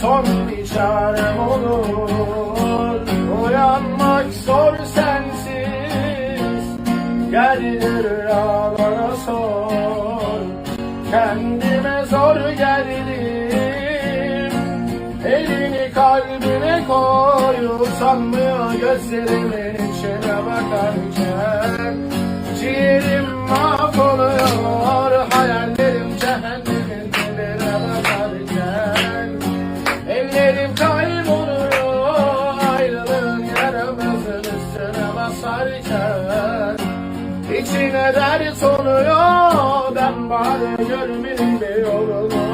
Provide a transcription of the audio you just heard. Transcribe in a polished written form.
son bir çarem olur. Uyanmak zor sensiz, geldir ya bana sor. Kendime zor geldim, elini kalbine koy. Usanmıyor gözlerimin içine bakarken. Ciğerim mahvoluyor, hayallerim cehennemin dibine bakarken. Ellerim kayboluyor, ayrılığın yaramızın üstüne basarken. İçine dert oluyor, ben bari görmeyeyim de yorulur.